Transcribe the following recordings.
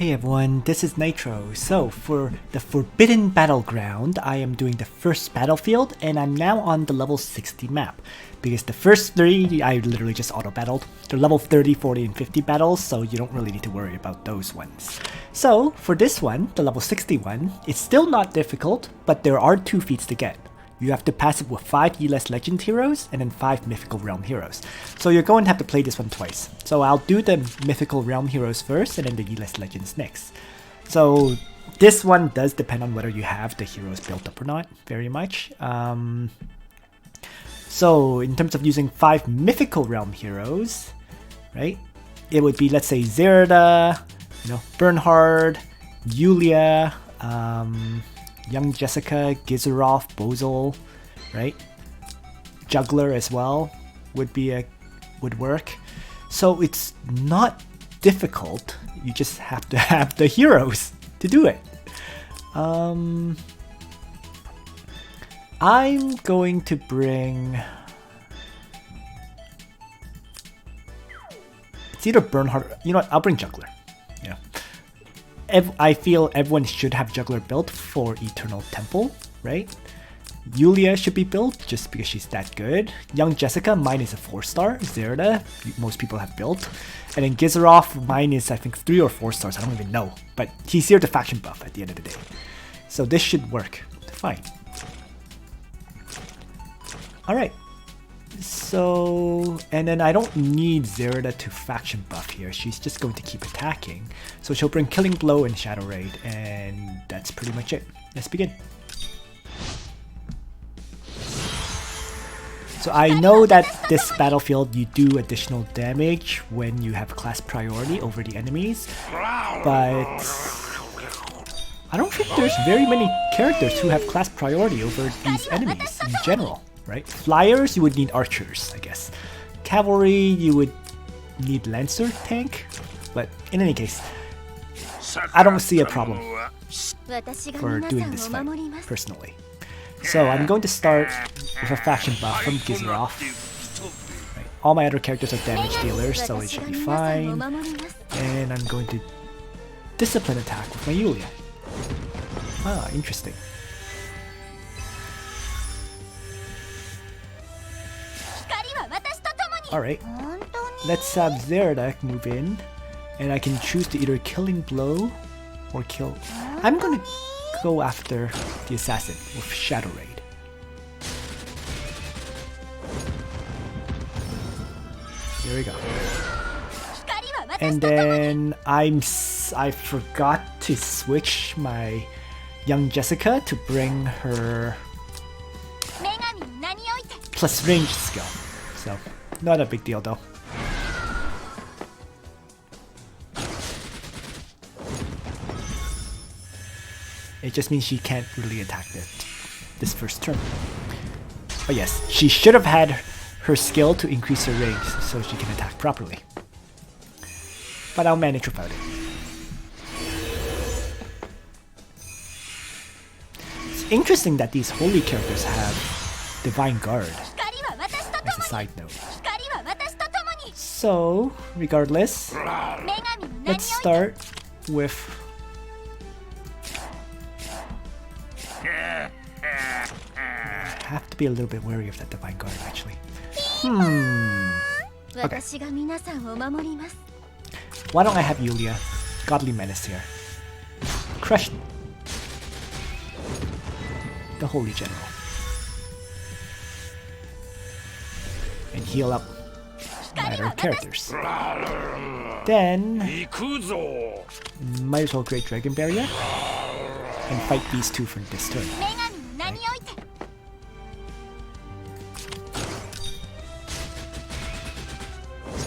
Hey everyone, this is Nitro. So for the Forbidden Battleground, I am doing the first battlefield and I'm now on the level 60 map. Because the first 3 I literally just auto-battled. They're level 30, 40, and 50 battles, so you don't really need to worry about those ones. So for this one, the level 61, it's still not difficult, but there are 2 feats to get. You have to pass it with 5 Yeless Legend heroes and then 5 Mythical Realm heroes. So you're going to have to play this one twice. So I'll do the Mythical Realm heroes first and then the Yeless Legends next. So this one does depend on whether you have the heroes built up or not, very much. So in terms of using 5 Mythical Realm heroes, right? It would be, let's say, Zerda, Bernhard, Yulia, Young Jessica, Gizaroff, Bozel, right? Juggler as well would work. So it's not difficult. You just have to have the heroes to do it. I'm going to bring. It's either Bernhard. You know what? I'll bring Juggler. Yeah. I feel everyone should have Juggler built for Eternal Temple, right? Yulia should be built just because she's that good. Young Jessica, mine is a 4-star. Zerda, most people have built. And then Gizaroff, mine is I think 3 or 4 stars, I don't even know. But he's here to faction buff at the end of the day. So this should work fine. Alright. So, and then I don't need Zerda to faction buff here. She's just going to keep attacking. So she'll bring Killing Blow and Shadow Raid, and that's pretty much it. Let's begin. So I know that this battlefield you do additional damage when you have class priority over the enemies, but I don't think there's very many characters who have class priority over these enemies in general. Right? Flyers, you would need archers, I guess. Cavalry, you would need Lancer tank. But in any case, I don't see a problem for doing this fight, personally. So I'm going to start with a faction buff from Gizaroff. Right. All my other characters are damage dealers, so it should be fine. And I'm going to discipline attack with my Yulia. Ah, interesting. Alright, let's have Zerda move in, and I can choose to either Killing Blow or kill. I'm gonna go after the assassin with Shadow Raid. Here we go. And then I forgot to switch my Young Jessica to bring her plus range skill. So. Not a big deal though. It just means she can't really attack this first turn. But yes, she should have had her skill to increase her range so she can attack properly. But I'll manage without it. It's interesting that these holy characters have Divine Guard as a side note. So, regardless, let's start with have to be a little bit wary of that Divine Guard actually. Okay. Why don't I have Yulia? Godly Menace here. Crush the Holy General. And heal up my other characters. Then might as well create Dragon Barrier and fight these 2 for this turn. Right?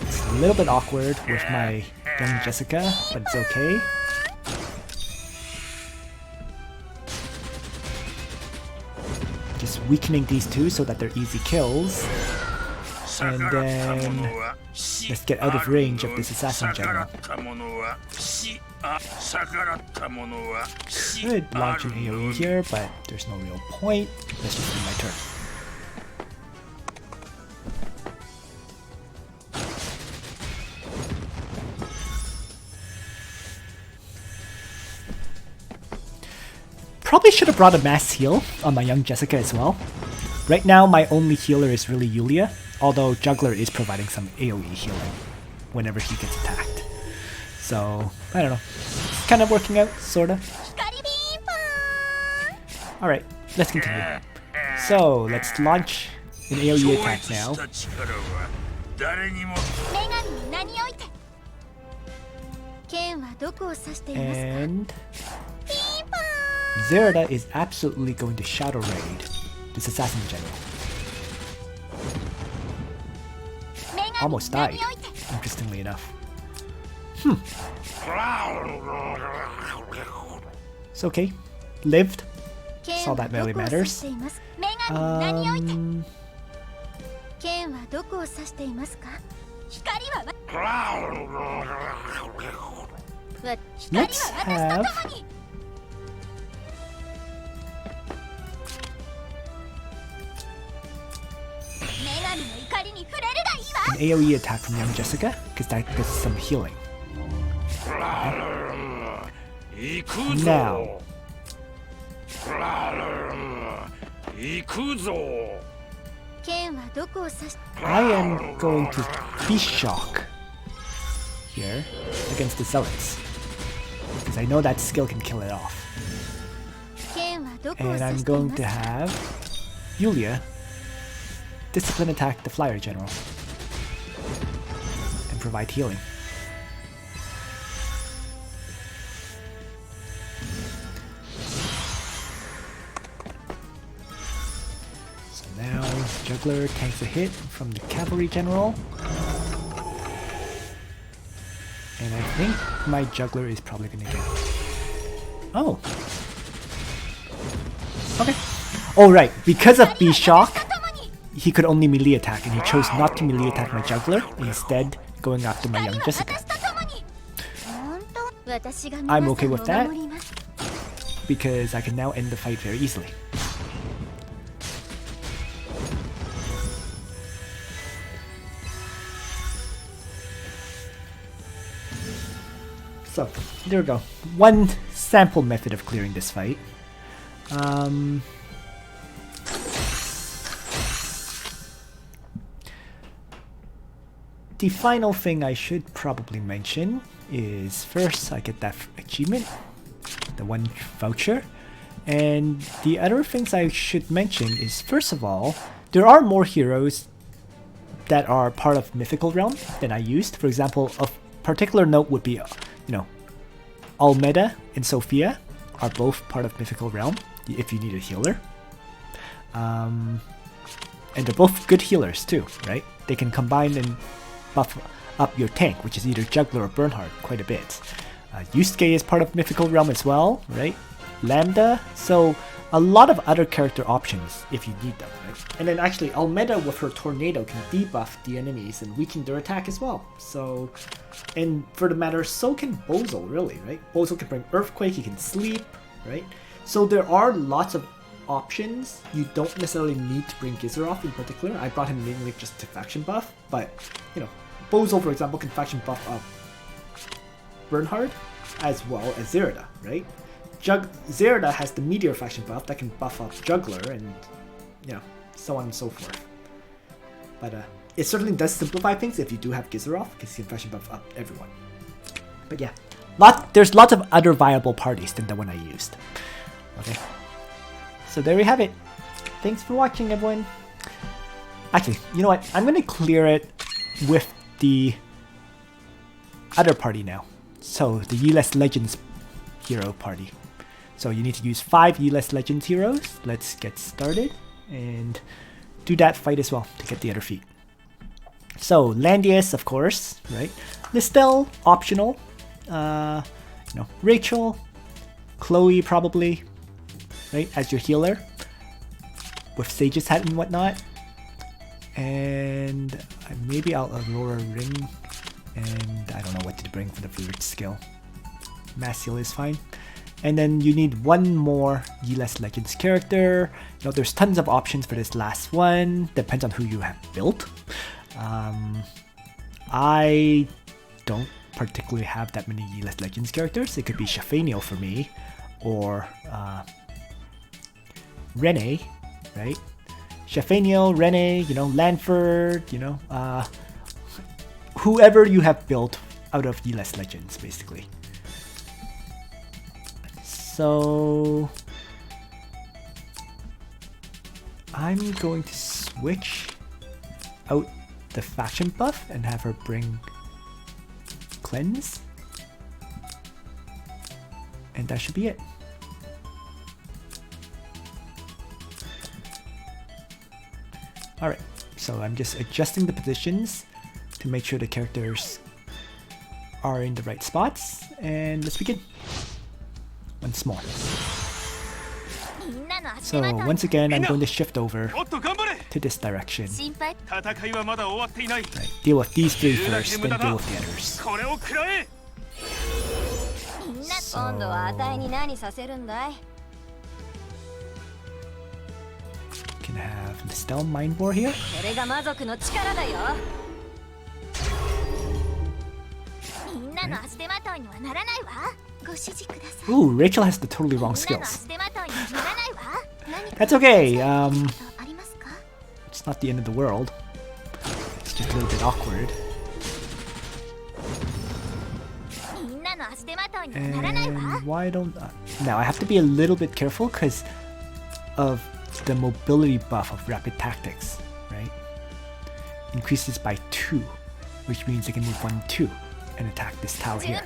It's a little bit awkward with my Young Jessica, but it's okay. Just weakening these 2 so that they're easy kills. And then let's get out of range of this assassin general. Could launch an AoE here, but there's no real point. Let's just do my turn. probably should have brought a mass heal on my young Jessica as well. Right now, my only healer is really Yulia, although Juggler is providing some AoE healing whenever he gets attacked. So, I don't know. It's kind of working out, sorta. Alright, let's continue. So, let's launch an AoE attack now. And Zerda is absolutely going to Shadow Raid this Assassin General. Almost died, interestingly enough. It's okay. Lived. That's all that really matters. Let's have an AoE attack from young Jessica, because that gets some healing. Now, I am going to Beast Shock here against the Zealots, because I know that skill can kill it off. And I'm going to have Yulia Discipline attack the Flyer General and provide healing. So now Juggler tanks a hit from the Cavalry General. And I think my Juggler is probably gonna get... Oh! Okay. Oh right, because of Beast Shock, he could only melee attack, and he chose not to melee attack my Juggler, instead going after my young Jessica. I'm okay with that, because I can now end the fight very easily. So, there we go. One sample method of clearing this fight. The final thing I should probably mention is first I get that achievement, the one voucher, and the other things I should mention is first of all, there are more heroes that are part of Mythical Realm than I used. For example, a particular note would be, Almeda and Sophia are both part of Mythical Realm if you need a healer. And they're both good healers too, right? They can combine and buff up your tank, which is either Juggler or Bernhard, quite a bit. Yusuke is part of Mythical Realm as well, right? Lambda, so a lot of other character options if you need them, right? And then actually Almeda with her Tornado can debuff the enemies and weaken their attack as well. So, and for the matter, so can Bozo really, right? Bozo can bring Earthquake, he can sleep, right? So there are lots of options. You don't necessarily need to bring Gizeroth in particular. I brought him mainly just to faction buff, but Bozo, for example, can faction buff up Bernhard as well as Zerda, right? Zerda has the Meteor faction buff that can buff up Juggler and, so on and so forth. But it certainly does simplify things if you do have Gizeroth, because you can faction buff up everyone. But yeah, there's lots of other viable parties than the one I used. Okay, so there we have it. Thanks for watching, everyone. Actually, you know what? I'm going to clear it with the other party now. So the Yeless Legends hero party. So you need to use 5 Yeless Legends heroes. Let's get started and do that fight as well to get the other feat. So Landius, of course, right? Listel, optional. Rachel, Chloe probably, right? As your healer with Sage's hat and whatnot. And maybe I'll Aurora Ring, and I don't know what to bring for the third skill. Mass heal is fine. And then you need one more Yeless Legends character. There's tons of options for this last one. Depends on who you have built. I don't particularly have that many Yeless Legends characters. It could be Shafaniel for me, or Rene, right? Shafaniel, Rene, you know, Lanford, you know, whoever you have built out of Yeless Legends, basically. So I'm going to switch out the faction buff and have her bring cleanse, and that should be it. Alright, so I'm just adjusting the positions to make sure the characters are in the right spots, and let's begin. Once more. So once again, I'm going to shift over to this direction. Right, deal with these three first, then deal with the others. So can have the Stell Mind War here. Ooh, Rachel has the totally wrong skills. That's okay, it's not the end of the world. It's just a little bit awkward. And why don't I... Now I have to be a little bit careful because of the mobility buff of Rapid Tactics, right? Increases by 2, which means I can move 1, 2 and attack this tower here.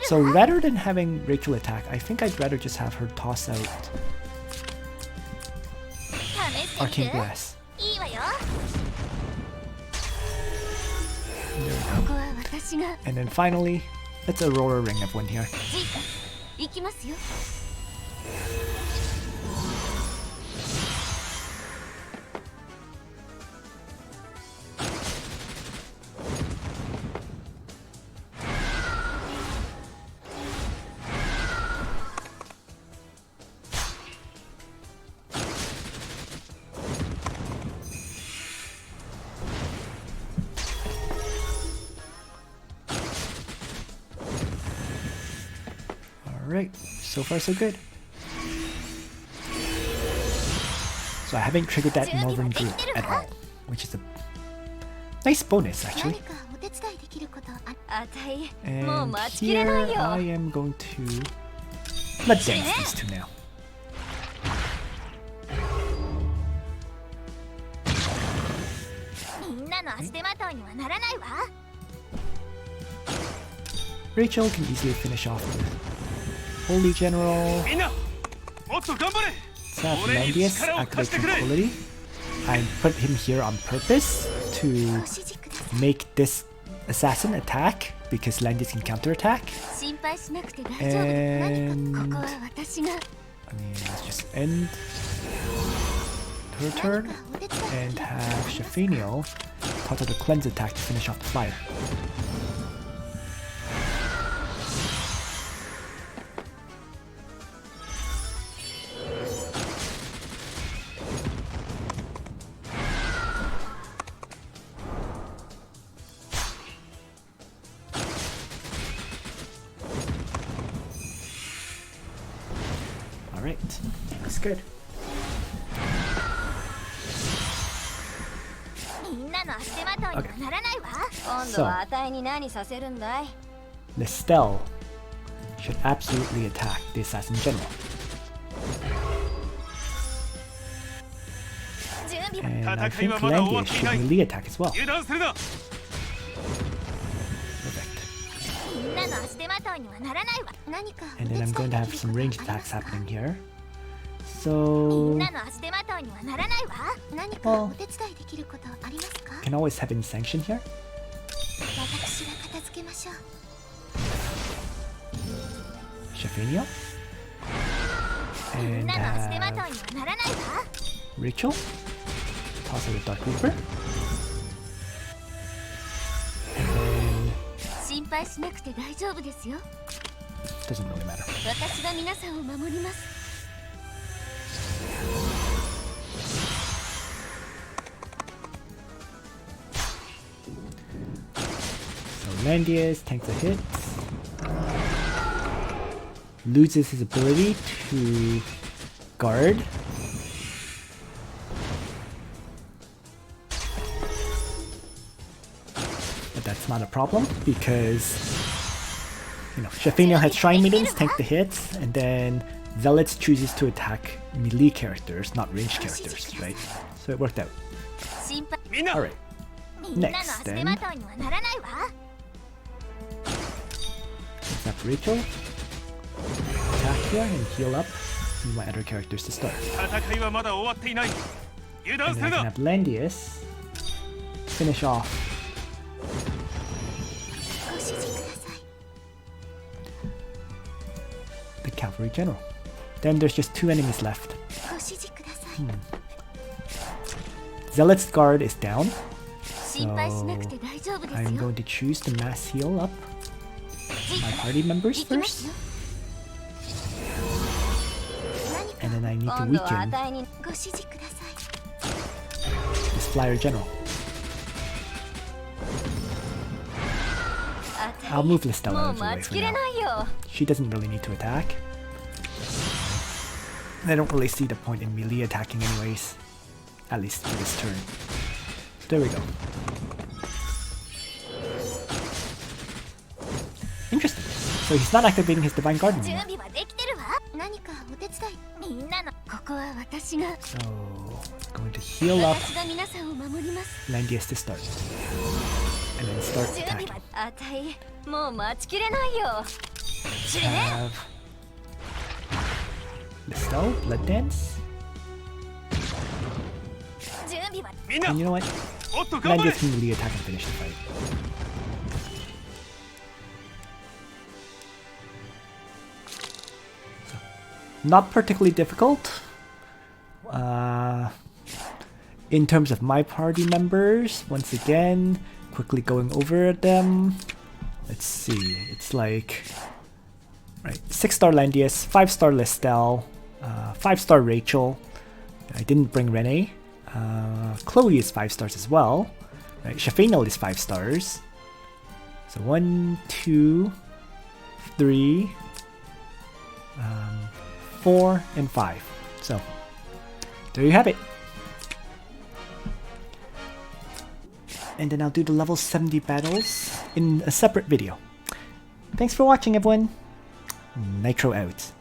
So rather than having Rachel attack, I think I'd rather just have her toss out Arcane Blast. There we go. And then finally, let's Aurora Ring everyone here. Alright, so far so good. So I haven't triggered that Northern Group at all, which is a nice bonus actually. And here I am going to Blood Dance these two now. Rachel can easily finish off the Holy General. Let's have Landius activate Tranquility. I put him here on purpose to make this assassin attack because Landius can counterattack. And I mean, let's just end her turn and have Shafaniel toss out a cleanse attack to finish off the flyer. Alright, looks good. Okay. So, Lestel should absolutely attack the Assassin General. And I think Langrisser should melee attack as well. Perfect. And then I'm going to have some ranged attacks happening here. So, well, can always have any sanction here. Shafaniel. And Rachel. Toss out a Dark Reaper. And then doesn't really matter. So Landius tanks a hit. Loses his ability to guard not a problem because, you know, Shafino has Shrine Maidens, tank the hits, and then Zealots chooses to attack melee characters, not ranged characters, right? So it worked out. Alright, next then. Let's have Rachel. Attack here and heal up my other characters to start. And then I can have Landius finish off the Cavalry General. Then there's just 2 enemies left. Zealot's Guard is down, so I'm going to choose to mass heal up my party members first. And then I need to weaken this Flyer General. I'll move Listella out of the way for now. She doesn't really need to attack. I don't really see the point in melee attacking anyways. At least for this turn. There we go. Interesting. So he's not activating his Divine Guard anymore. So, going to heal up Landius to start. And then start attacking. Have Listel, Blood Dance. And you know what? Landius can really attack and finish the fight. So, not particularly difficult. In terms of my party members, once again, quickly going over them. Let's see, it's like, right, 6-star Landius, 5-star Listel, 5-star Rachel. I didn't bring Renee. Chloe is 5 stars as well. Right, Shafino is 5 stars. So 1, 2, 3, 4, and 5. So there you have it. And then I'll do the level 70 battles in a separate video. Thanks for watching, everyone. Nitro out.